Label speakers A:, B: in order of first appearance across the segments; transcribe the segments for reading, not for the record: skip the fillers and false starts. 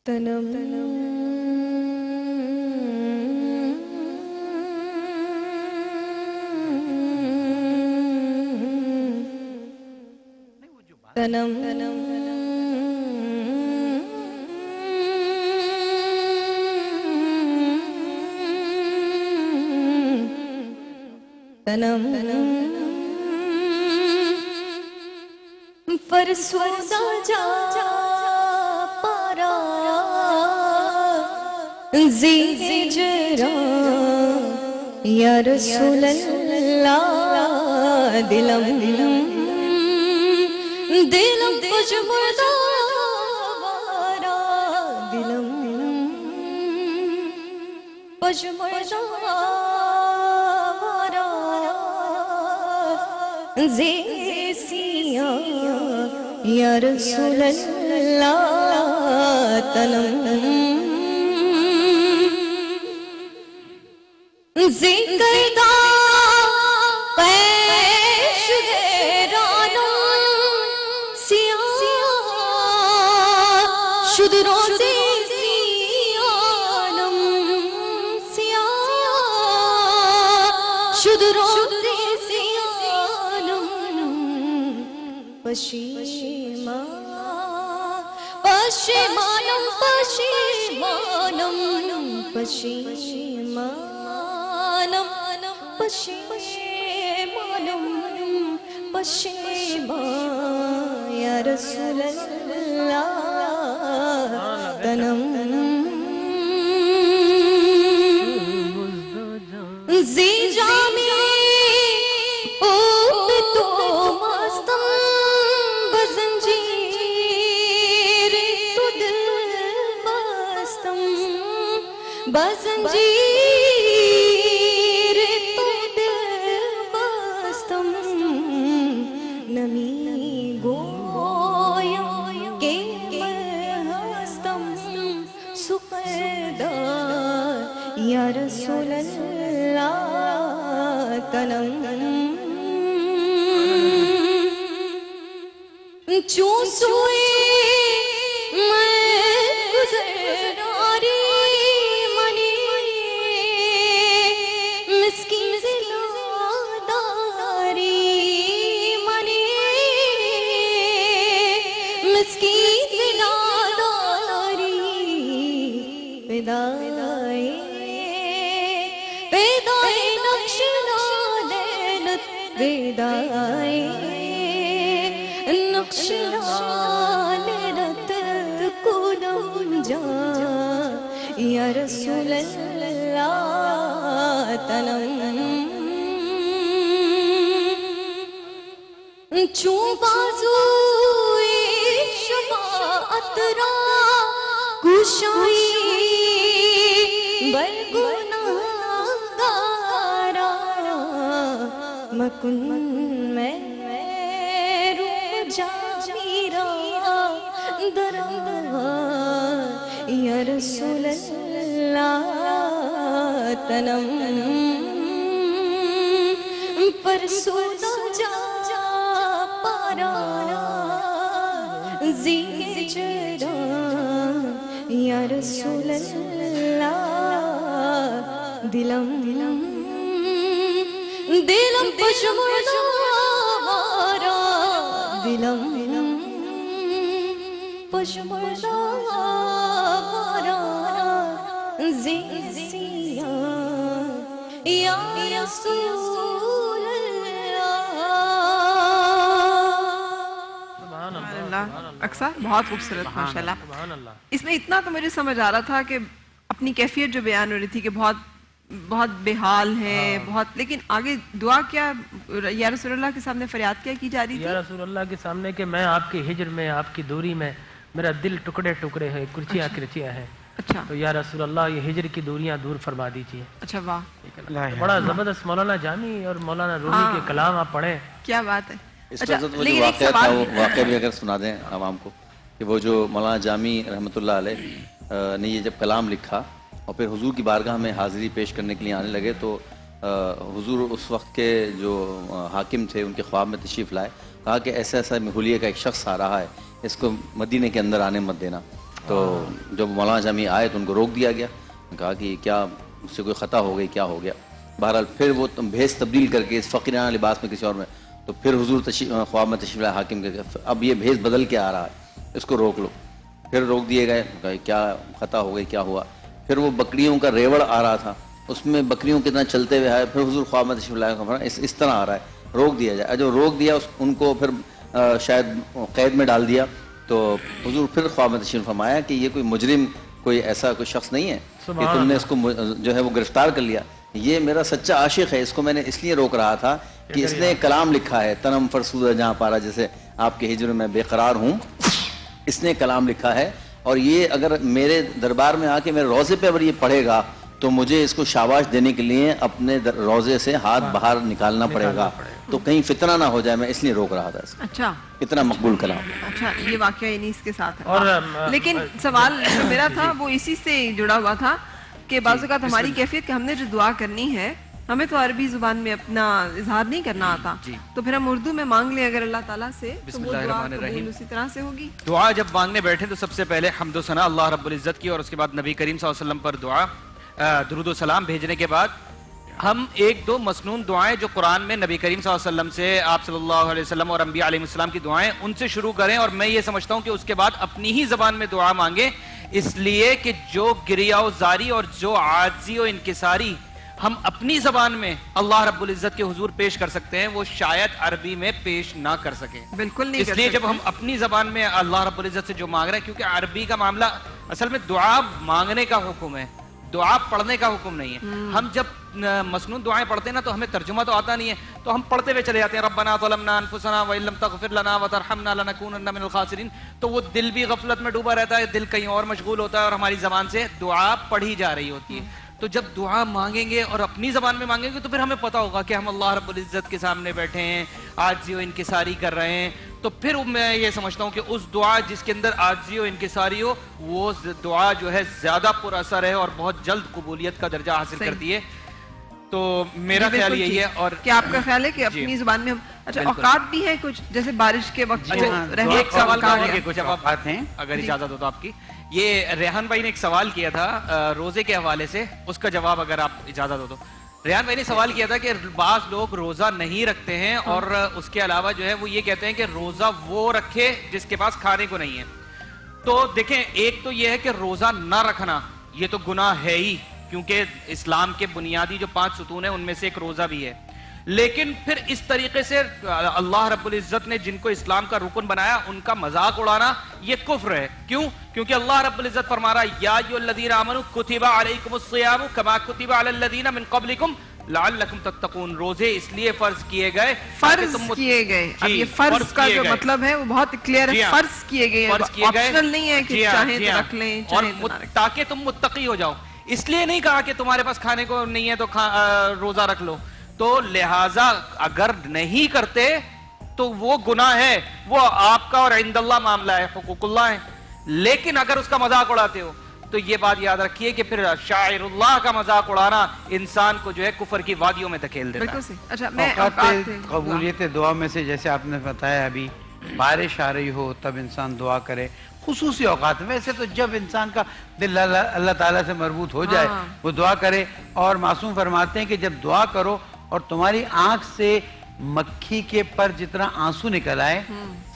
A: تنم تنم تنم فرسودا جا پارا زیجرا یا رسول اللہ دلم کچھ مردہ وارا دلم کچھ مردہ وارا زیسیا یا رسول اللہ تنم زکردہ پیش گیرانو سیاہ شد روزی سیانم سیاہ شد روزی سیانم پشیمانم پشیمانم پشیمانم پشیمانم پشیمان یا رسول اللہ تنم زی جامی اوپ تو مستم بزنجیر تو دل بستم بزنجیر تو دل بستم نمی گویا کہ میں ہستم سقیدار یا رسول اللہ تنم چون سوئے میں گزراری منی مسکین زلاداری منی مسکین زلاداری پیدائے نقش لالت پیدائے نقش لالت کنم جا یا رسول اللہ تنم چون بازوی شفاعت را کشائی برگناہگارا مکن میں جامیرا دربار یا رسول اللہ تنم فرسودا جا پارا زیجرا یا رسول اللہ دلم پشمردہ وارا دلم پشمردہ وارا زیسیا یا رسول
B: اللہ اکثر بہت خوبصورت ماشاءاللہ. اس میں اتنا تو مجھے سمجھ آ رہا تھا کہ اپنی کیفیت جو بیان ہو رہی تھی کہ بہت بہت بے حال ہے بہت، لیکن آگے دعا کیا یا رسول اللہ کے سامنے فریاد کیا کی جا رہی تھی؟
C: یا رسول اللہ کے سامنے کہ میں آپ کی ہجر میں آپ کی دوری میں میرا دل ٹکڑے ٹکڑے ہے، کرچیاں کرچیاں ہیں.
B: اچھا
C: تو یا رسول اللہ یہ ہجر کی دوریاں دور فرما دیجیے.
B: اچھا واہ،
C: بڑا زبردست مولانا جامی اور مولانا رومی کے کلام آپ پڑھیں.
B: کیا بات ہے.
D: اس پر جو واقعہ تھا وہ واقعہ بھی اگر سنا دیں عوام کو کہ وہ جو مولانا جامی رحمۃ اللہ علیہ نے یہ جب کلام لکھا اور پھر حضور کی بارگاہ میں حاضری پیش کرنے کے لیے آنے لگے تو حضور اس وقت کے جو حاکم تھے ان کے خواب میں تشریف لائے، کہا کہ ایسا ایسا حلیے کا ایک شخص آ رہا ہے، اس کو مدینے کے اندر آنے مت دینا. تو جب مولانا جامی آئے تو ان کو روک دیا گیا, کہا کہ کیا مجھ سے کوئی خطا ہو گئی, کیا ہو گیا. بہرحال پھر وہ بھیس تبدیل کر کے اس فقیرانہ لباس میں کسی اور میں, تو پھر حضور خواب میں تشریف لائے حاکم کے, اب یہ بھیس بدل کے آ رہا ہے, اس کو روک لو. پھر روک دیے گئے, کہا کیا خطا ہو گئی, کیا ہوا. پھر وہ بکریوں کا ریوڑ آ رہا تھا, اس میں بکریوں کتنا چلتے ہوئے آئے, پھر حضور خواب میں تشریف لائے, اس طرح آ رہا ہے, روک دیا جائے. جو روک دیا ان کو پھر شاید قید میں ڈال دیا, تو حضور پھر خواب میں تشریف فرمایا کہ یہ کوئی مجرم, کوئی ایسا کوئی شخص نہیں ہے کہ تم نے اس کو جو ہے وہ گرفتار کر لیا, یہ میرا سچا عاشق ہے, اس کو میں نے اس لیے روک رہا تھا کہ اس نے کلام لکھا ہے, تنم فرسودہ جہاں پارا, جیسے آپ کے ہجر میں بے قرار ہوں, اس نے کلام لکھا ہے, اور یہ اگر میرے دربار میں آ کے میرے روزے پہ اگر یہ پڑھے گا تو مجھے اس کو شاباش دینے کے لیے اپنے روزے سے ہاتھ باہر نکالنا پڑے گا, تو کہیں فتنہ نہ ہو جائے, میں اس لیے روک رہا تھا.
B: اچھا,
D: اتنا مقبول کلام.
B: اچھا, یہ واقعہ انہی اس کے ساتھ ہے.
C: اور
B: لیکن سوال جو میرا تھا وہ اسی سے جڑا ہوا تھا کہ بعض اوقات ہماری کیفیت کہ ہم نے جو دعا کرنی ہے, ہمیں تو عربی زبان میں اپنا اظہار نہیں کرنا آتا, تو پھر ہم اردو میں مانگ لیں اگر اللہ تعالیٰ سے, تو وہ دعا قبول اسی طرح سے ہوگی.
E: دعا جب مانگنے بیٹھے تو سب سے پہلے حمد و ثنا اللہ رب العزت کی, اور اس کے بعد نبی کریم صلی اللہ علیہ وسلم پر دعا, درود و سلام بھیجنے کے بعد ہم ایک دو مسنون دعائیں جو قرآن میں نبی کریم صلی اللہ علیہ وسلم سے, آپ صلی اللہ علیہ وسلم اور انبیاء علیہ السلام کی دعائیں, ان سے شروع کریں. اور میں یہ سمجھتا ہوں کہ اس کے بعد اپنی ہی زبان میں دعا مانگیں, اس لیے کہ جو گریہ و زاری اور جو عاجزی و انکساری ہم اپنی زبان میں اللہ رب العزت کے حضور پیش کر سکتے ہیں, وہ شاید عربی میں پیش نہ کر سکیں.
B: بالکل نہیں.
E: اس لیے جب ہم اپنی زبان میں اللہ رب العزت سے جو مانگ رہے ہیں, کیونکہ عربی کا معاملہ اصل میں دعا مانگنے کا حکم ہے, دعا پڑھنے کا حکم نہیں ہے. ہم جب مسنون دعائیں پڑھتے ہیں نا, تو ہمیں ترجمہ تو آتا نہیں ہے, تو ہم پڑھتے ہوئے چلے جاتے ہیں, ربنا ظلمنا انفسنا وان لم تغفر لنا وترحمنا لنکونن من الخاسرین, تو وہ دل بھی غفلت میں ڈوبا رہتا ہے, دل کہیں اور مشغول ہوتا ہے, اور ہماری زبان سے دعا پڑھی جا رہی ہوتی ہے. تو جب دعا مانگیں گے اور اپنی زبان میں مانگیں گے, تو پھر ہمیں پتا ہوگا کہ ہم اللہ رب العزت کے سامنے بیٹھے ہیں, عاجزی و انکساری کر رہے ہیں. تو پھر میں یہ سمجھتا ہوں کہ اس دعا جس کے اندر عاجزی و انکساری ہو, وہ دعا جو ہے زیادہ پر اثر ہے اور بہت جلد قبولیت کا درجہ حاصل کرتی ہے. تو میرا خیال یہی ہے. اور
B: کیا آپ کا خیال ہے کہ اپنی زبان میں ہم, اچھا اوقات بھی ہیں کچھ, جیسے بارش کے وقت
E: ایک سوال کے کچھ اوقات ہیں اگر اجازت ہو تو آپ کی. یہ ریحان بھائی نے ایک سوال کیا تھا روزے کے حوالے سے, اس کا جواب اگر آپ اجازت ہو تو. ریحان بھائی نے سوال کیا تھا کہ بعض لوگ روزہ نہیں رکھتے ہیں, اور اس کے علاوہ جو ہے وہ یہ کہتے ہیں کہ روزہ وہ رکھے جس کے پاس کھانے کو نہیں ہے. تو دیکھیں, ایک تو یہ ہے کہ روزہ نہ رکھنا یہ تو گناہ ہے ہی, کیونکہ اسلام کے بنیادی جو 5 ستون ہیں ان میں سے ایک روزہ بھی ہے. لیکن پھر اس طریقے سے اللہ رب العزت نے جن کو اسلام کا رکن بنایا ان کا مذاق اڑانا یہ کفر ہے. کیوں؟ کیونکہ اللہ رب العزت فرما رہا ہے یا ایھا الذین آمنوا کتب علیکم الصیام کما کتب علی الذین من قبلکم لعلکم تتقون. روزے اس لیے فرض کیے گئے,
B: اب یہ فرض کا جو مطلب ہے وہ بہت کلیئر ہے, فرض کیے گئے, آپشنل نہیں ہے کہ چاہیں تو رکھ لیں, چاہیں تو نہ رکھ لیں,
E: تاکہ تم متقی ہو جاؤ. اس لیے نہیں کہا کہ تمہارے پاس کھانے کو نہیں ہے تو روزہ رکھ لو. تو لہٰذا اگر نہیں کرتے تو وہ گناہ ہے, وہ آپ کا اور عند اللہ معاملہ ہے, حقوق اللہ ہے. لیکن اگر اس کا مذاق اڑاتے ہو تو یہ بات یاد رکھیے کہ پھر شاعر اللہ کا مذاق اڑانا انسان کو جو ہے کفر کی وادیوں میں دھکیل دیتا ہے.
B: اچھا, میں
F: قبولیت دعا میں سے جیسے آپ نے بتایا ابھی, بارش آ رہی ہو تب انسان دعا کرے, خصوصی اوقات میں. ویسے تو جب انسان کا دل اللہ تعالیٰ سے مربوط ہو جائے وہ دعا کرے. اور معصوم فرماتے ہیں کہ جب دعا کرو اور تمہاری آنکھ سے مکھی کے پر جتنا آنسو نکل آئے,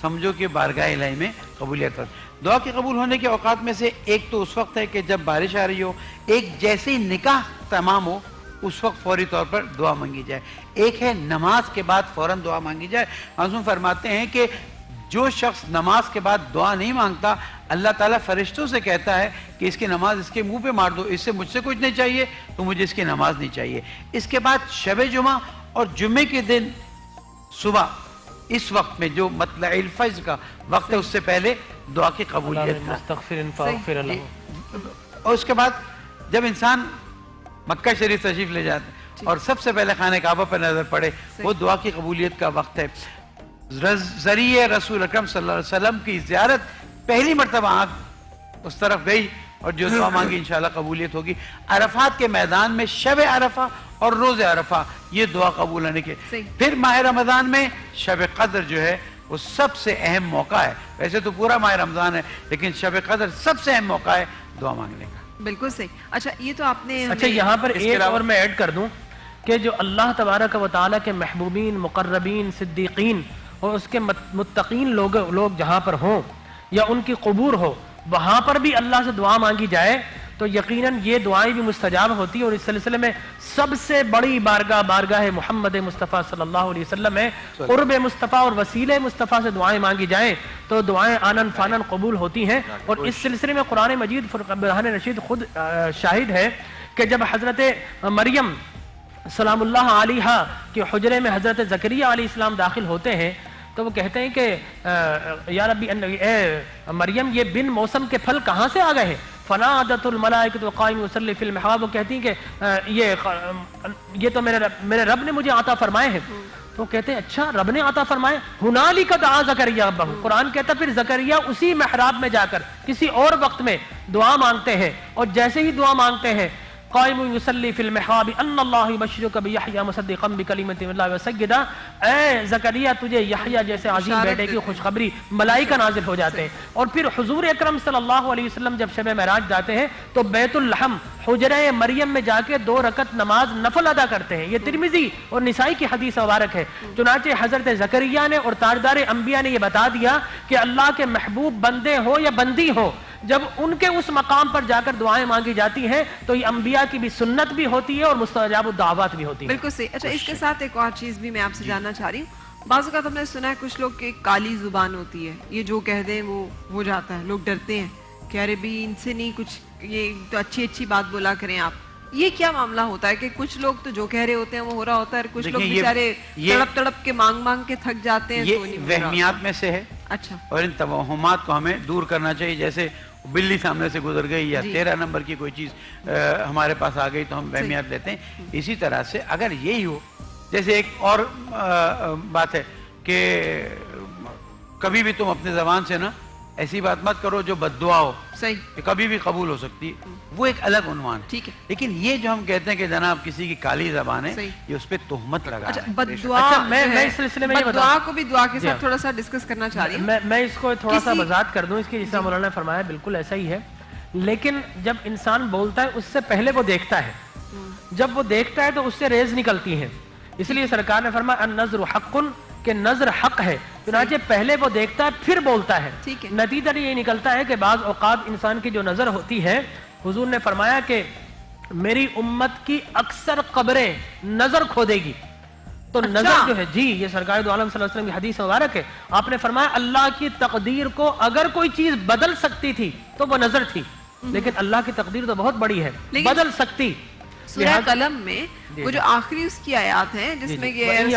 F: سمجھو کہ بارگاہ الہی میں قبولیت ہو. دعا کے قبول ہونے کے اوقات میں سے ایک تو اس وقت ہے کہ جب بارش آ رہی ہو, ایک جیسے ہی نکاح تمام ہو اس وقت فوری طور پر دعا مانگی جائے, ایک ہے نماز کے بعد فوراً دعا مانگی جائے. معصوم فرماتے ہیں کہ جو شخص نماز کے بعد دعا نہیں مانگتا, اللہ تعالیٰ فرشتوں سے کہتا ہے کہ اس کی نماز اس کے منہ پہ مار دو, اس سے مجھ سے کچھ نہیں چاہیے تو مجھے اس کی نماز نہیں چاہیے. اس کے بعد شب جمعہ اور جمعے کے دن صبح, اس وقت میں جو مطلع الفجر کا وقت ہے اس سے پہلے دعا کی قبولیت کا. اور اس کے بعد جب انسان مکہ شریف تشریف لے جاتا ہے اور سب سے پہلے خانہ کعبہ پر نظر پڑے, وہ دعا کی قبولیت کا وقت ہے. ذریعہ رسول اکرم صلی اللہ علیہ وسلم کی زیارت, پہلی مرتبہ آنکھ اس طرف گئی اور جو دعا مانگی انشاءاللہ قبولیت ہوگی. عرفات کے میدان میں شب عرفہ اور روز عرفہ یہ دعا قبول ہونے کے. پھر ماہ رمضان میں شب قدر جو ہے وہ سب سے اہم موقع ہے. ویسے تو پورا ماہ رمضان ہے لیکن شب قدر سب سے اہم موقع ہے دعا مانگنے کا.
B: بالکل صحیح. اچھا یہ تو آپ نے
C: اچھا یہاں پر ایک اور میں ایڈ کر دوں کہ جو اللہ تبارک و تعالیٰ کے محبوبین، مقربین، صدیقین اور اس کے متقین لوگ جہاں پر ہوں یا ان کی قبور ہو، وہاں پر بھی اللہ سے دعا مانگی جائے تو یقیناً یہ دعائیں بھی مستجاب ہوتی ہیں. اور اس سلسلے میں سب سے بڑی بارگاہ محمد مصطفیٰ صلی اللہ علیہ وسلم ہے. قرب مصطفیٰ اور وسیلہ مصطفیٰ سے دعائیں مانگی جائیں تو دعائیں آنن فانن قبول ہوتی ہیں. اور اس سلسلے میں قرآن مجید برہان رشید خود شاہد ہے کہ جب حضرت مریم سلام اللہ علیہا کے حجرے میں حضرت زکریا علیہ السلام داخل ہوتے ہیں تو وہ کہتے ہیں کہ یا ربی اے مریم یہ بن موسم کے پھل کہاں سے آ گئے ہیں؟ فنادت الملائکۃ قائم یصلی فی المحراب. وہ کہتی ہیں کہ یہ تو میرے رب نے مجھے عطا فرمائے ہیں. تو کہتے ہیں اچھا رب نے عطا فرمائے. ہنالک دعا زکریا ربہ. قرآن کہتا پھر زکریا اسی محراب میں جا کر کسی اور وقت میں دعا مانگتے ہیں اور جیسے ہی دعا مانگتے ہیں قائم یصلی فی المحراب ان اللہ یبشرک بیحییٰ مصدقا بکلمۃ من اللہ وسیدا. اے زکریا تجھے یحییٰ جیسے عظیم بیٹے کی خوشخبری ملائکہ نازل ہو جاتے ہیں. اور پھر حضور اکرم صلی اللہ علیہ وسلم جب شب معراج جاتے ہیں تو بیت اللحم حجرہ مریم میں جا کے 2 رکعت نماز نفل ادا کرتے ہیں. یہ ترمذی اور نسائی کی حدیث مبارک ہے. چنانچہ حضرت زکریا نے اور تاجدار انبیاء نے یہ بتا دیا کہ اللہ کے محبوب بندے ہو یا بندی ہو جب ان کے اس مقام پر جا کر دعائیں مانگی جاتی ہیں تو یہ انبیاء کی بھی سنت بھی ہوتی ہے اور مستجاب الدعوات بھی ہوتی ہے.
B: بالکل صحیح. اچھا اس کے ساتھ ایک اور چیز بھی میں آپ سے جاننا چاہ رہی ہوں. بعض اوقات ہم نے سنا ہے کچھ لوگ کی کالی زبان ہوتی ہے، یہ جو کہہ دیں وہ ہو جاتا ہے. لوگ ڈرتے ہیں کہ ارے بھی ان سے نہیں کچھ، یہ تو اچھی بات بولا کریں آپ. یہ کیا معاملہ ہوتا ہے کہ کچھ لوگ تو جو کہہ رہے ہوتے ہیں وہ ہو رہا ہوتا ہے اور کچھ لوگ بیچارے تڑپ کے مانگ کے تھک جاتے ہیں؟
F: یہ وہمیات میں سے ہے.
B: اچھا.
F: اور ان توہمات کو ہمیں دور کرنا چاہیے. جیسے بلی سامنے سے گزر گئی یا 13 نمبر کی کوئی چیز ہمارے پاس آ گئی تو ہم وہمیات لیتے ہیں. اسی طرح سے اگر یہی ہو، جیسے ایک اور بات ہے کہ کبھی بھی تم اپنے زبان سے نا ایسی بات مت کرو جو بد دعا ہو.
B: صحیح.
F: کہ کبھی بھی قبول ہو سکتی ہے، وہ ایک الگ عنوان.
B: ٹھیک ہے.
F: لیکن یہ جو ہم کہتے ہیں کہ جناب کسی کی کالی زبان ہے، یہ اس پہ تہمت لگا
B: اچھا
F: ہے.
B: بد دعا
C: میں اس سلسلے میں یہ
B: بد دعا کو بھی دعا کے ساتھ تھوڑا سا ڈسکس کرنا چاہ رہی ہوں.
C: میں اس کو تھوڑا سا وضاحت کر دوں اس کی. جس طرح مولانا نے فرمایا بالکل ایسا ہی ہے. لیکن جب انسان بولتا ہے اس سے پہلے وہ دیکھتا ہے. جب وہ دیکھتا ہے تو اس سے ریز نکلتی ہیں. اس لیے سرکار نے فرمایا النظر حق، کہ نظر حق ہے. چنانچہ پہلے وہ دیکھتا ہے پھر بولتا ہے. نتیجہ یہ نکلتا ہے کہ بعض اوقات انسان کی جو نظر ہوتی ہے، حضور نے فرمایا کہ میری امت کی اکثر قبریں نظر کھو دے گی. تو نظر جو ہے جی یہ سرکار دو عالم صلی اللہ علیہ وسلم کی حدیث مبارک ہے. آپ نے فرمایا اللہ کی تقدیر کو اگر کوئی چیز بدل سکتی تھی تو وہ نظر تھی، لیکن اللہ کی تقدیر تو بہت بڑی ہے، بدل سکتی.
B: سورہ قلم میں وہ جو آخری اس کی آیات ہیں جس میں یہ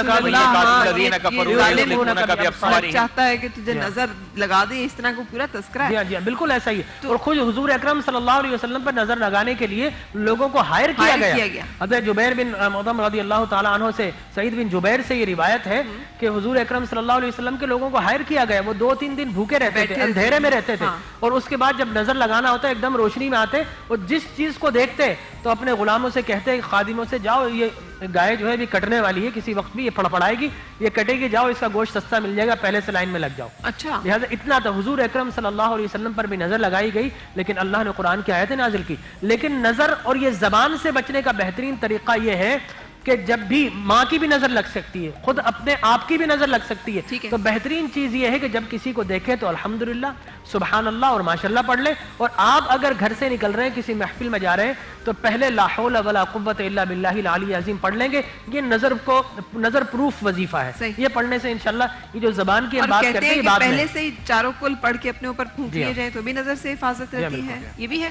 B: چاہتا ہے کہ تجھے نظر لگا دے، اس طرح کو پورا تذکرہ ہے.
C: جی بالکل ایسا ہی ہے. اور خود حضور اکرم صلی اللہ علیہ وسلم پر نظر لگانے کے لیے لوگوں کو ہائر کیا گیا. حضرت جبیر بن مطعم رضی اللہ تعالیٰ عنہ سے، سعید بن جبیر سے یہ روایت ہے کہ حضور اکرم صلی اللہ علیہ وسلم کے لوگوں کو ہائر کیا گیا. وہ 2-3 دن بھوکے رہتے تھے، اندھیرے میں رہتے تھے، اور اس کے بعد جب نظر لگانا ہوتا ہے ایک دم روشنی میں آتے اور جس چیز کو دیکھتے تو اپنے غلاموں سے کہتے، خادموں سے، جاؤ یہ گائے جو ہے بھی کٹنے والی ہے، کسی وقت بھی یہ پڑپڑائے گی، یہ کٹے گی، جاؤ اس کا گوشت سستا مل جائے گا، پہلے سے لائن میں لگ جاؤ.
B: اچھا.
C: لہٰذا اتنا تو حضور اکرم صلی اللہ علیہ وسلم پر بھی نظر لگائی گئی، لیکن اللہ نے قرآن کی آیتیں نازل کی. لیکن نظر اور یہ زبان سے بچنے کا بہترین طریقہ یہ ہے کہ جب بھی ماں کی بھی نظر لگ سکتی ہے، خود اپنے آپ کی بھی نظر لگ سکتی ہے، تو بہترین چیز یہ ہے کہ جب کسی کو دیکھے تو الحمدللہ، سبحان اللہ اور ماشاءاللہ پڑھ لے. اور آپ اگر گھر سے نکل رہے ہیں، کسی محفل میں جا رہے ہیں، تو پہلے لا حول ولا قوت الا باللہ العلی العظیم پڑھ لیں گے. یہ نظر پروف وظیفہ ہے. یہ پڑھنے سے انشاءاللہ یہ جو زبان کی بات کرتے ہیں بعد میں
B: پہلے سے ہی چاروں کل پڑھ کے اپنے اوپر پھونک لیے جائیں تو بھی نظر سے حفاظت رہتی ہے. یہ بھی ہے.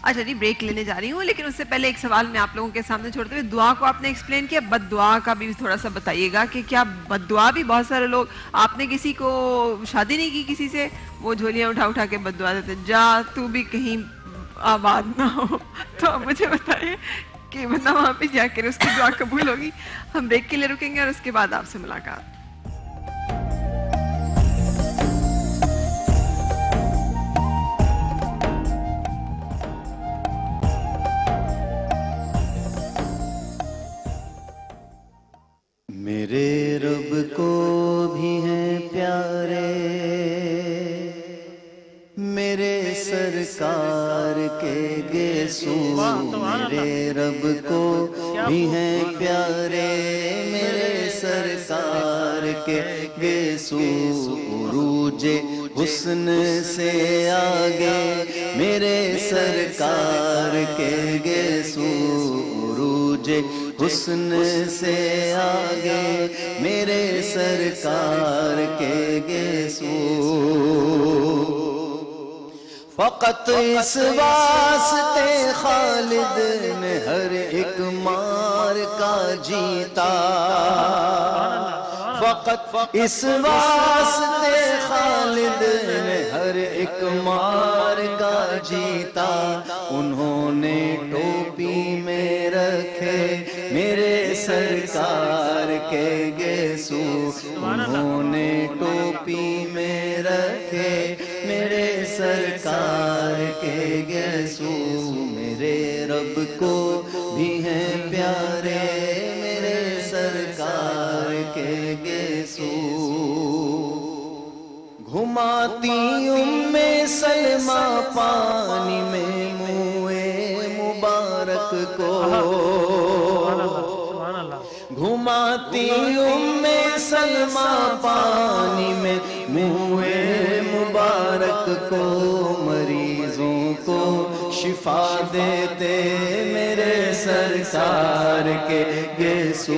B: اچھا جی بریک لینے جا رہی ہوں، لیکن اس سے پہلے ایک سوال میں آپ لوگوں کے سامنے چھوڑتے ہوئے، دعا کو آپ نے ایکسپلین کیا، بد دعا کا بھی تھوڑا سا بتائیے گا کہ کیا بد دعا بھی بہت سارے لوگ، آپ نے کسی کو شادی نہیں کی کسی سے، وہ جھولیاں اٹھا کے بد دعا دیتے، جا تو بھی کہیں آباد نہ ہو. تو آپ مجھے بتائیے کہ بندہ وہاں پہ جا کر اس کی دعا قبول ہوگی. ہم بریک کے لیے رکیں گے اور اس کے بعد آپ سے ملاقات.
G: میرے رب کو بھی ہے پیار
D: میرے سرکار کے گیسو میرے رب کو بھی ہیں پیارے میرے سرکار کے گیسو عروج حسن سے آگے میرے سرکار کے گیسو عروج حسن سے آگے میرے سرکار کے گیسو فقط اس واسطے خالد نے ہر ایک مار کا جیتا فقط اس واسطے خالد نے ہر ایک مار کا جیتا انہوں نے ٹوپی میں رکھے میرے سرکار کے گیسو انہوں نے ٹوپی میں رکھے میرے سرکار کے گیسو میرے رب کو بھی ہیں پیارے میرے سرکار کے گیسو گھماتی سلمہ پانی میں منہ مبارک کو گھماتی سلمہ پانی میں منہ مبارک کو مریضوں کو شفا دیتے میرے سرکار کے گیسو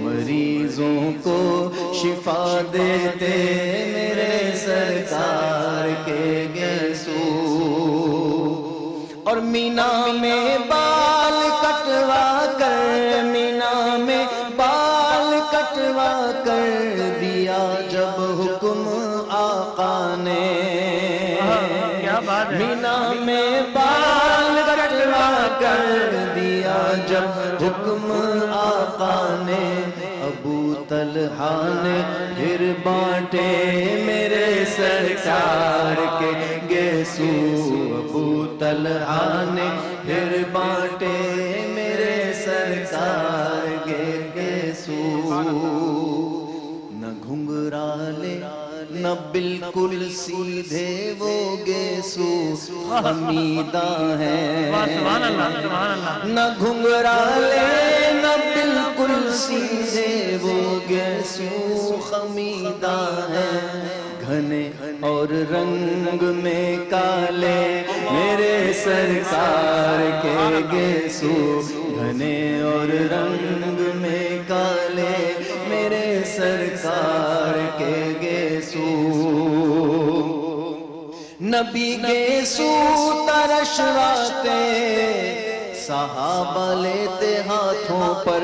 D: مریضوں کو شفا دیتے میرے سرکار کے گیسو اور مینا میں بال کٹوا کر مینا میں بال کٹوا کر دیا جب حکم آقا نے مینا میں بال کٹوا کر دیا جب حکم آقا نے ابو طلحہ نے پھر بانٹے میرے سرکار کے گیسو ابو طلحہ نے پھر بانٹے میرے سرکار کے گیسو نہ گھنگرالے نہ بالکل سیدھے وہ گیسو خمیدہ ہیں نہ گھنگرالے نہ بالکل سیدھے وہ گیسو خمیدہ ہیں گھنے اور رنگ میں کالے میرے سرکار کے گیسو گھنے اور رنگ میں کالے میرے سرکار کے گیسو نبی گیسو ترشواتے صحابہ لیتے ہاتھوں پر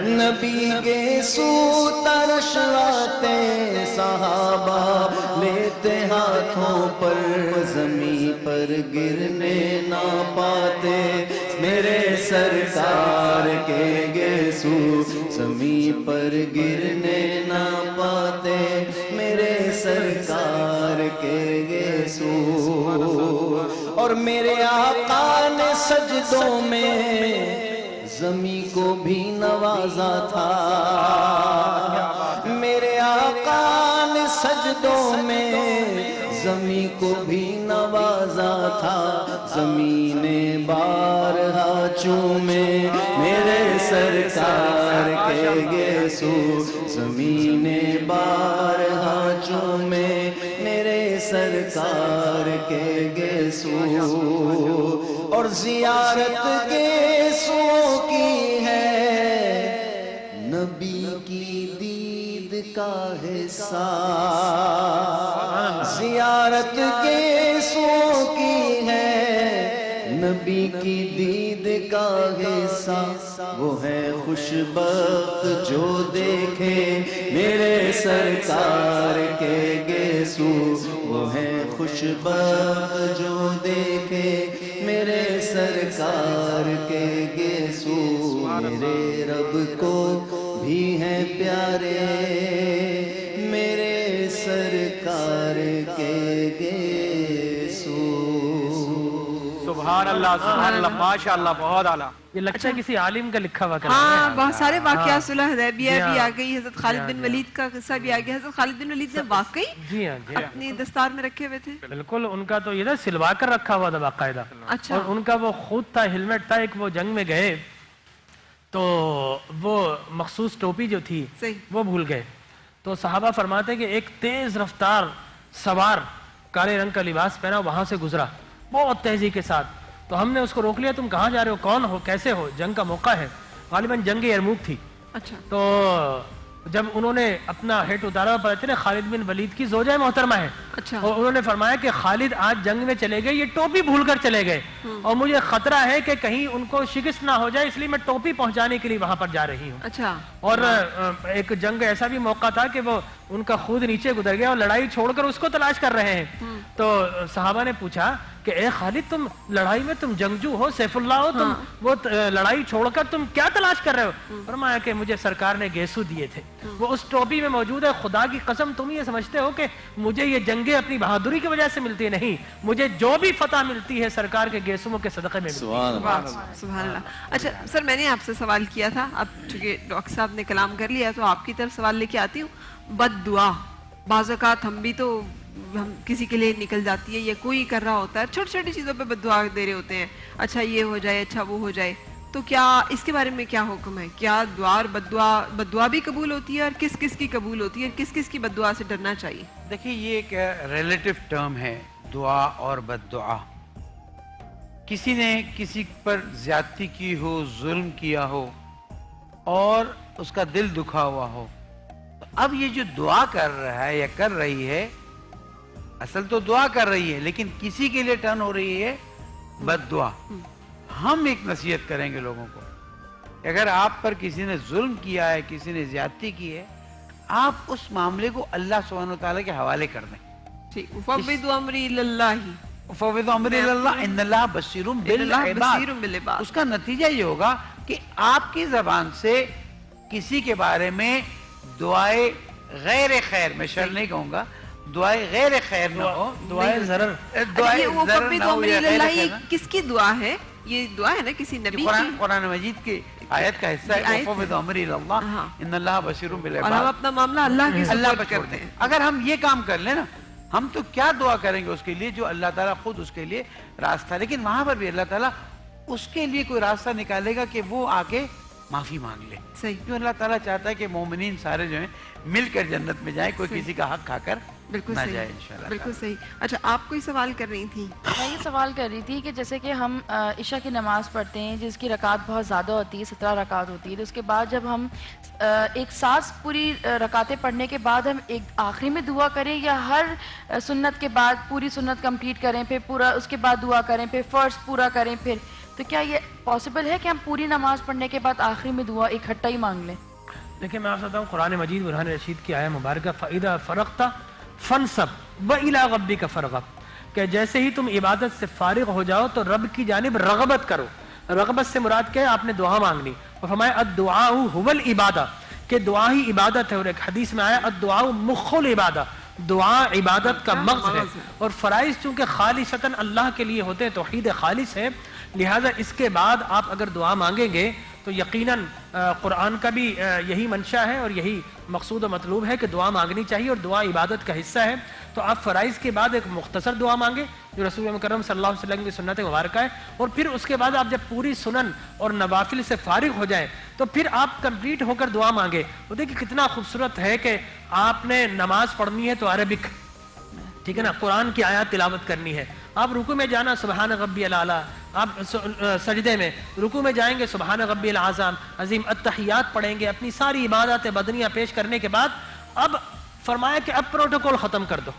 D: نبی گیسو ترشواتے صحابہ لیتے ہاتھوں پر زمین پر گرنے نہ پاتے میرے سرکار کے گیسو زمین پر گرنے نہ پاتے میرے سرکار کے گیسو اور میرے آقا نے سجدوں میں زمین کو بھی نوازا تھا میرے آقا نے سجدوں میں زمین کو بھی نوازا تھا زمین بارہا چومے میرے سرکار کے گیسو زمین بارہا چومے میرے سرکار کے گیسو اور زیارت گیسو کی ہے نبی کی دید کا حصہ زیارت گیسو کی ہے نبی کی دید کا حصہ وہ ہے خوش بخت جو دیکھے میرے سرکار کے گیسو وہ ہے خوش بخت جو دیکھے میرے سرکار کے گیسو میرے رب کو بھی ہیں پیارے میرے سرکار کے گیسو
E: سبحان اللہ ماشاء اللہ بہت اعلیٰ.
C: یہ لگتا ہے کسی عالم کا لکھا ہوا کلام
B: ہاں
C: ہے.
B: بہت سارے واقعات صلح حدیبیہ بھی آ گئی, حضرت خالد بن ولید کا قصہ بھی آ گیا. حضرت خالد بن ولید نے واقعی
C: جی ہاں جی ہاں
B: اپنی دستار میں رکھے ہوئے تھے.
C: بالکل, ان کا تو یہ نا سلوا کر رکھا ہوا تھا باقاعدہ.
B: اچھا.
C: اور ان کا وہ خود تھا, ہیلمٹ تھا. ایک وہ جنگ میں گئے تو وہ مخصوص ٹوپی جو تھی
B: صحیح.
C: وہ بھول گئے. تو صحابہ فرماتے ہیں کہ ایک تیز رفتار سوار کالے رنگ کا لباس پہنا وہاں سے گزرا بہت تیزی کے ساتھ. تو ہم نے اس کو روک لیا, تم کہاں جا رہے ہو, کون ہو, کیسے ہو, جنگ کا موقع ہے. غالباً جنگ یرموک تھی.
B: اچھا.
C: تو جب انہوں نے اپنا ہیٹ اتارا, پتہ چلا خالد بن ولید کی زوجہ محترمہ ہے.
B: اچھا.
C: اور انہوں نے فرمایا کہ خالد آج جنگ میں چلے گئے, یہ ٹوپی بھول کر چلے گئے اور مجھے خطرہ ہے کہ کہیں ان کو شکست نہ ہو جائے, اس لیے میں ٹوپی پہنچانے کے لیے وہاں پر جا رہی ہوں.
B: اچھا.
C: اور ایک جنگ ایسا بھی موقع تھا کہ وہ ان کا خود نیچے گزر گیا اور لڑائی چھوڑ کر اس کو تلاش کر رہے ہیں. تو صحابہ نے پوچھا کہ اے خالد, تم لڑائی میں تم جنگجو ہو, سیف اللہ ہو, تم وہ لڑائی چھوڑ کر تم کیا تلاش کر رہے ہو؟ فرمایا کہ مجھے سرکار نے گیسو دیے تھے, وہ اس ٹوپی میں موجود ہے. خدا کی قسم تم یہ سمجھتے ہو کہ مجھے یہ جنگیں اپنی بہادری کی وجہ سے ملتی نہیں, مجھے جو بھی فتح ملتی ہے سرکار کے گیسوؤں کے صدقے میں ملتی ہے.
B: سبحان اللہ. اچھا سر, میں نے آپ سے سوال کیا تھا, اب چونکہ ڈاکٹر صاحب نے کلام کر لیا تو آپ کی طرف سوال لے کے آتی ہوں. بد دعا بعض اوقات ہم بھی تو ہم کسی کے لیے نکل جاتی ہے, یا کوئی کر رہا ہوتا ہے, چھوٹی چھوٹی چیزوں پہ بد دعا دے رہے ہوتے ہیں, اچھا یہ ہو جائے, اچھا وہ ہو جائے. تو کیا اس کے بارے میں کیا حکم ہے؟ کیا دعا اور بد دعا بھی قبول ہوتی ہے, اور کس کس کی قبول ہوتی ہے, اور کس کس کی بد دعا سے ڈرنا چاہیے؟
F: دیکھیے یہ ایک ریلیٹو ٹرم ہے, دعا اور بد دعا. کسی نے کسی پر زیادتی کی ہو, ظلم کیا ہو اور اس کا دل دکھا ہوا ہو, اب یہ جو دعا کر رہا ہے یا کر رہی ہے, اصل تو دعا کر رہی ہے لیکن کسی کے لیے ٹرن ہو رہی ہے بد دعا. ہم ایک نصیحت کریں گے لوگوں کو, اگر آپ پر کسی نے ظلم کیا ہے, کسی نے زیادتی کی ہے, آپ اس معاملے کو اللہ سبحانہ وتعالی کے حوالے کر دیں.
B: ٹھیک. فوض امری اللہ,
F: فوض امری اللہ, ان اللہ بصیر بالعباد. اس کا نتیجہ یہ ہوگا کہ آپ کی زبان سے کسی کے بارے میں دعائے غیر خیر, میں شر نہیں کہوں گا, دعائے غیر خیر نہ ہو,
C: دعائے ضرر,
F: دعائے
B: وہ
F: ضرر
B: فوض
F: نہ ہو
B: امری
F: یا غیر
B: اللہ,
F: خیر
B: یہ
F: نہ.
B: کس کی دعا ہے؟ یہ دعا ہے نا کسی نبی کی.
F: قرآن مجید کی آیت کا حصہ ہے, فوض امری اللہ ان اللہ بصیر
B: اور ہم
F: بالعباد.
B: اپنا معاملہ اللہ کے
F: اللہ
B: سپرد
F: پر چھوڑ
B: کرتے
F: دیں.
B: ہیں.
F: اگر ہم یہ کام کر لیں نا, ہم تو کیا دعا کریں گے اس کے لیے جو اللہ تعالیٰ خود اس کے لیے راستہ, لیکن وہاں پر بھی اللہ تعالیٰ اس کے لیے کوئی راستہ نکالے گا کہ وہ آ کے معافی مانگ لے.
B: صحیح.
F: جو اللہ تعالیٰ چاہتا ہے کہ مومنین سارے جو ہیں مل کر جنت میں جائیں, کوئی کسی کا حق کھا کر
B: بالکل
F: نہ
B: صحیح,
F: جائے انشاءاللہ.
B: بالکل صحیح. اچھا, آپ کوئی سوال کر رہی تھی؟
G: میں یہ سوال کر رہی تھی کہ جیسے کہ ہم عشاء کی نماز پڑھتے ہیں جس کی رکعت بہت زیادہ ہوتی ہے, 17 رکعت ہوتی ہے, تو اس کے بعد جب ہم ایک ساتھ پوری رکعتیں پڑھنے کے بعد ہم ایک آخری میں دعا کریں, یا ہر سنت کے بعد پوری سنت کمپلیٹ کریں, پھر پورا اس کے بعد دعا کریں, پھر فرض پورا کریں, پھر تو کیا یہ پاسبل ہے کہ ہم پوری نماز پڑھنے کے بعد آخری میں دعا اکٹھا ہی مانگ لیں؟
C: دیکھیں میں آپ سے بتاؤں, قرآن مجید برہان رشید کی آیہ مبارکہ فَإِذَا فَرَغْتَ فَانْصَبْ وَإِلَىٰ رَبِّكَ فَارْغَب, کہ جیسے ہی تم عبادت سے فارغ ہو جاؤ تو رب کی جانب رغبت کرو. رغبت سے مراد کیا ہے؟ آپ نے دعا مانگنی. اور فرمایا الدعاء هو العبادہ, کہ دعا ہی عبادت ہے. اور ایک حدیث میں آیا الدعاء مخ العبادہ, دعا عبادت کا مغز ہے. اور فرائض چونکہ خالصتاً اللہ کے لیے ہوتے ہیں, توحید خالص ہے, لہٰذا اس کے بعد آپ اگر دعا مانگیں گے تو یقیناً قرآن کا بھی یہی منشا ہے اور یہی مقصود و مطلوب ہے کہ دعا مانگنی چاہیے, اور دعا عبادت کا حصہ ہے. تو آپ فرائض کے بعد ایک مختصر دعا مانگیں جو رسول مکرم صلی اللہ علیہ وسلم کی سنت مبارکہ ہے, اور پھر اس کے بعد آپ جب پوری سنن اور نوافل سے فارغ ہو جائیں تو پھر آپ کمپلیٹ ہو کر دعا مانگیں. وہ دیکھیں کتنا خوبصورت ہے کہ آپ نے نماز پڑھنی ہے تو عربک, ٹھیک ہے نا, قرآن کی آیات تلاوت کرنی ہے, آپ رکوع میں جانا سبحان ربی الاعلیٰ, آپ سجدے میں رکوع میں جائیں گے سبحان ربی العظیم عظیم, التحیات پڑھیں گے, اپنی ساری عبادات بدنیاں پیش کرنے کے بعد اب فرمایا کہ اب پروٹوکول ختم کر دو,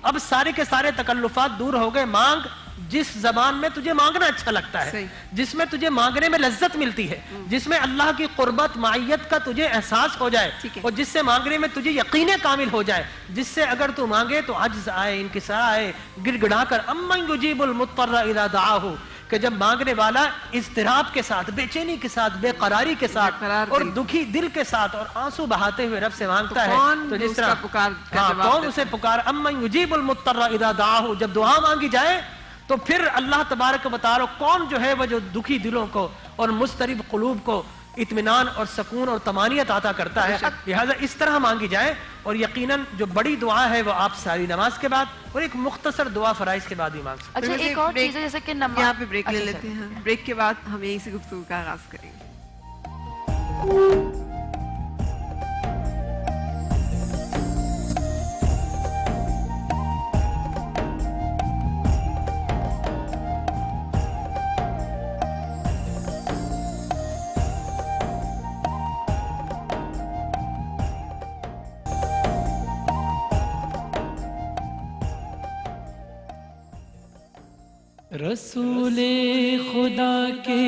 C: اب سارے کے سارے تکلفات دور ہو گئے, مانگ جس زبان میں تجھے مانگنا اچھا لگتا ہے, جس میں تجھے مانگنے میں لذت ملتی ہے, جس میں اللہ کی قربت معیت کا تجھے احساس ہو جائے, اور جس سے مانگنے میں تجھے یقین کامل ہو جائے, جس سے اگر تو مانگے تو عجز آئے, انکسار آئے, گڑ گڑا کر امن یجیب المضطر اذا دعاہ, کہ جب مانگنے والا اضطراب کے ساتھ, بے چینی کے ساتھ, بے قراری کے ساتھ اور دکھی دل کے ساتھ اور آنسو بہاتے ہوئے رب سے مانگتا ہے, تو جس طرح کون اسے پکار, امن یجیب المضطر اذا دعاہ, جب دعا مانگی جائے تو پھر اللہ تبارک و تعالی کون جو ہے وہ جو دکھی دلوں کو اور مضطرب قلوب کو اطمینان اور سکون اور طمانینت عطا کرتا ہے. لہذا اس طرح مانگی جائے. اور یقیناً جو بڑی دعا ہے وہ آپ ساری نماز کے بعد اور ایک مختصر دعا فرائض کے بعد ہی مانگ سکتے
G: اچھا ایک اور چیز ہے جیسے کہ نماز.
B: یہاں پہ بریک لے لیتے ہیں. بریک کے بعد ہم یہیں سے گفتگو کا آغاز کریں گے.
H: رسول خدا کے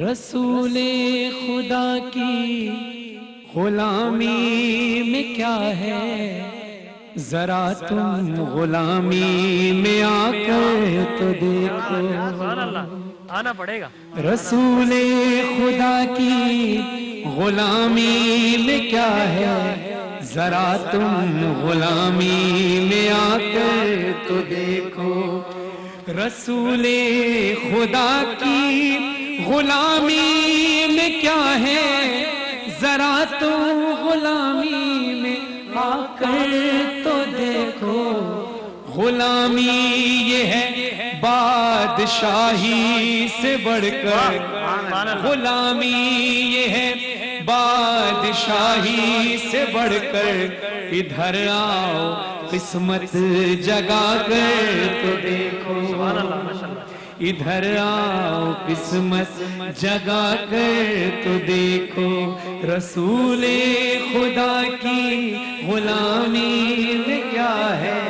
H: رسول خدا کی غلامی میں کیا ہے ذرا تم غلامی میں آ کر تو دیکھو.
C: سبحان اللہ, آنا پڑے گا.
H: رسول خدا کی غلامی میں کیا ہے ذرا تم غلامی میں آ کر تو دیکھو. رسول خدا کی غلامی میں کیا ہے ذرا تم غلامی میں آ کر تو دیکھو. غلامی یہ ہے بادشاہی سے بڑھ کر, غلامی یہ ہے بادشاہی سے بڑھ کر. ادھر آؤ قسمت جگا کر تو دیکھو. ادھر آؤ قسمت جگا کر تو دیکھو. رسول خدا کی غلامی میں کیا ہے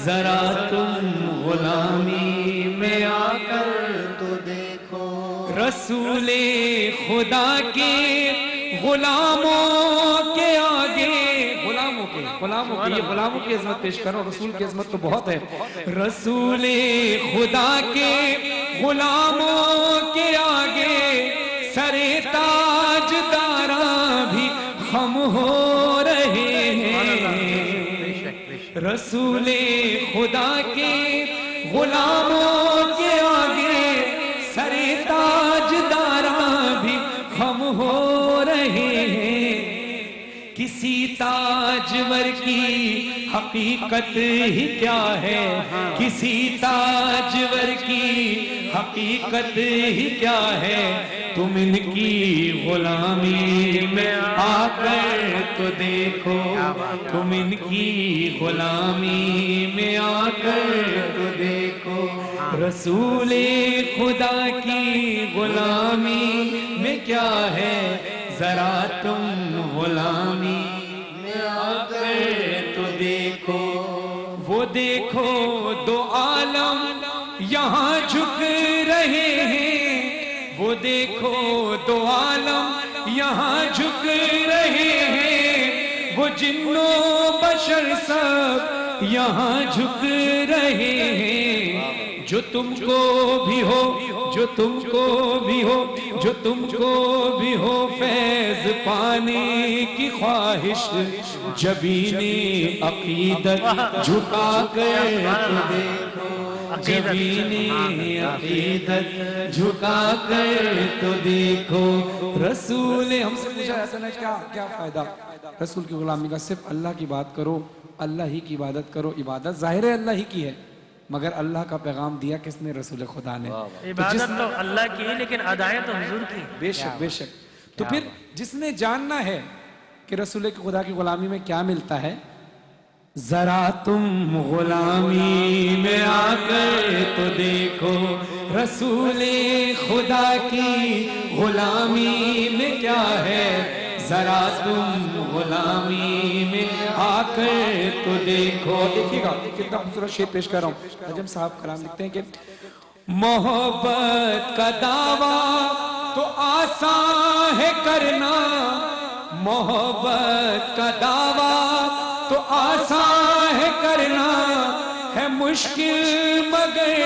H: ذرا تم غلامی میں آ کر تو دیکھو. رسول خدا کے غلاموں کے آگے, غلاموں کی عظمت پیش کرو. رسول کی عظمت تو بہت ہے. رسول خدا کے غلاموں کے آگے سر تاج داراں بھی خم ہو رہے ہیں. رسول خدا کے غلاموں کے آگے سر تاج داراں بھی خم ہو رہے ہیں. کسی تاجور کی حقیقت ہی کیا ہے, کسی تاجور کی حقیقت ہی کیا ہے. تم ان کی غلامی میں آ کر تو دیکھو, تم ان کی غلامی میں آ کر تو دیکھو. رسول خدا کی غلامی میں کیا ہے ذرا تم غلامی میں آ کر تو دیکھو. وہ دیکھو دو عالم یہاں جھک رہے ہیں, وہ دیکھو دو عالم یہاں جھک رہے ہیں. وہ جن و بشر سب یہاں جھک رہے ہیں. جو تم کو بھی ہو, جو تم کو بھی ہو, جو تم کو بھی ہو فیض پانے کی خواہش, جبین عقیدت جھکا کر تو دیکھو. جبین عقیدت جھکا کر تو دیکھو. رسول ہم سے پوچھا ایسا نہ کیا فائدہ رسول کی غلامی کا؟ صرف اللہ کی بات کرو, اللہ ہی کی عبادت کرو. عبادت ظاہر ہے اللہ ہی کی ہے, مگر اللہ کا پیغام دیا کس نے؟ رسول خدا نے.
C: عبادت تو اللہ کی ہے لیکن ادائیں تو حضور کی.
H: بے شک بے شک. تو پھر جس نے جاننا ہے کہ رسول خدا کی غلامی میں کیا ملتا ہے, ذرا تم غلامی میں آ کر تو دیکھو. رسول خدا کی غلامی میں کیا ہے ذرا تم غلامی میں آ کر تو دیکھو. دیکھیے گا کتنا خوبصورت شعر پیش کر رہا ہوں. نجم صاحب کلام لکھتے ہیں کہ محبت کا دعویٰ تو آسان ہے کرنا, محبت کا دعویٰ تو آسان ہے کرنا, ہے مشکل مگر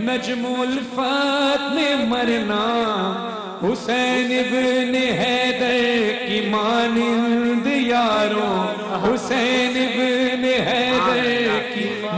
H: نجم الفت میں مرنا. حسین ابن حیدر کی مانند یاروں, حسین ابن حیدر کی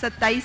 B: 27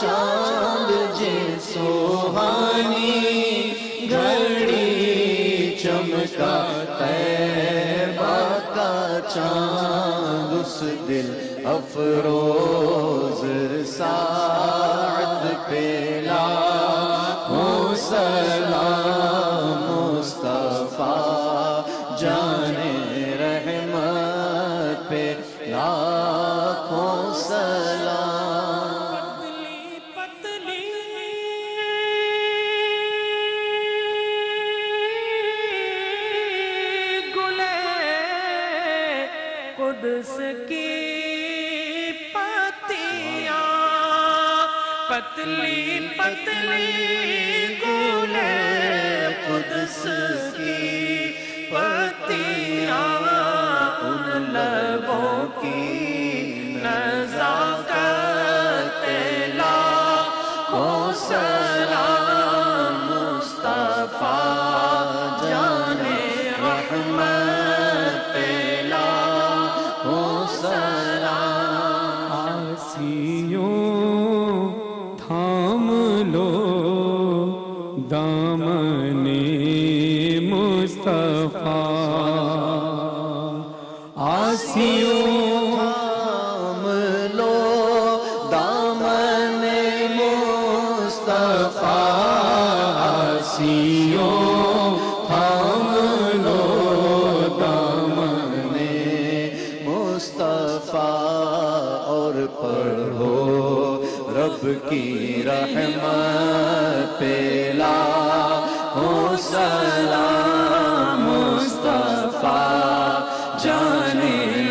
D: چاند جے سوہانی گھڑی چمکا طیبہ کا چاند اس دل افروز ساعت پہ لاکھوں سلام مصطفیٰ جان رحمت پہ لاکھوں سلام.
H: پتلی گلے قدس کی پتیاں پتلی پتلی گلے قدس کی پتیاں ان لبوں کی نزاکت لاکھوں سلام مصطفیٰ جان رحمت پہ لاکھوں سلام. آسیوں تھام لو دامن مصطفیٰ آسیوں
D: تھام لو دامن مصطفیٰ
H: آسیوں
D: تھام لو دامن مصطفیٰ اور پڑھو رب کی رحمت پہ لاکھوں سلام مصطفیٰ جان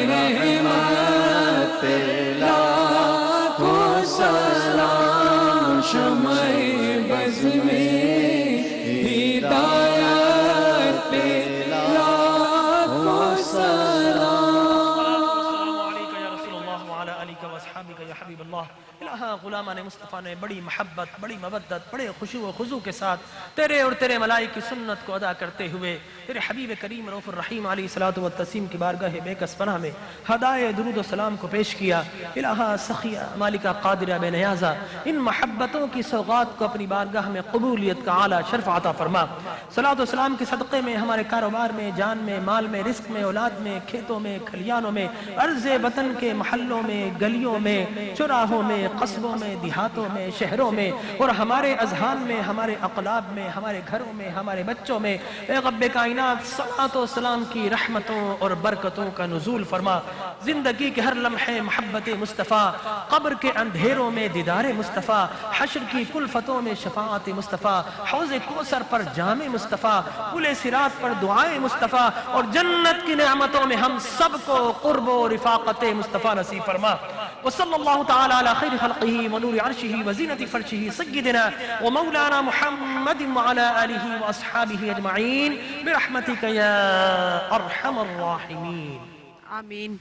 D: رحمت پہ لاکھوں سلام. شمع بز میں ہدایت پہ لاکھوں سلام.
C: السلام علیکم یا رسول اللہ وعلی آلہ واصحابہ یا حبیب اللہ. الہا غلامان مصطفیٰ نے بڑی محبت بڑی مودت بڑے خشوع و خضوع کے ساتھ تیرے اور تیرے ملائک کی سنت کو ادا کرتے ہوئے تیرے حبیب کریم رؤوف الرحیم علیہ الصلوۃ والتسلیم کی بارگاہ بے کس پناہ میں ہدایت درود و سلام کو پیش کیا. الہا سخیہ مالکہ قادرہ بے نیازہ ان محبتوں کی سوغات کو اپنی بارگاہ میں قبولیت کا اعلیٰ شرف عطا فرما. صلاۃ و سلام کے صدقے میں ہمارے کاروبار میں جان میں مال میں رزق میں اولاد میں کھیتوں میں کھلیانوں میں عرض وطن کے محلوں میں گلیوں میں چوراہوں میں قصبوں میں دیہاتوں میں شہروں میں اور ہمارے اذہان میں ہمارے اقلاب میں ہمارے گھروں میں ہمارے بچوں میں اے رب کائنات صلاۃ و سلام کی رحمتوں اور برکتوں کا نزول فرما. زندگی کے ہر لمحے محبت مصطفیٰ قبر کے اندھیروں میں دیدار مصطفیٰ حشر کی کلفتوں میں شفاعت مصطفیٰ حوض کوثر پر جام مصطفیٰ پل صراط پر دعائیں مصطفیٰ اور جنت کی نعمتوں میں ہم سب کو قرب و رفاقت مصطفیٰ نصیب فرما. وصلی اللہ تعالی علی خیر خلقہ ونور عرشہ وزینت فرشہ سیدنا ومولانا محمد وعلی آلہ واصحابہ اجمعین برحمتک یا ارحم الراحمین.
B: آمین.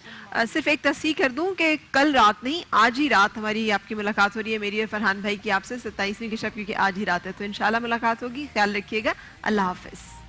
B: صرف ایک تصحیح کر دوں کہ کل رات نہیں آج ہی رات ہماری آپ کی ملاقات ہو رہی ہے میری اور فرحان بھائی کی آپ سے 27ویں کی شب کیونکہ آج ہی رات ہے تو انشاءاللہ ملاقات ہوگی. خیال رکھیے گا. اللہ حافظ.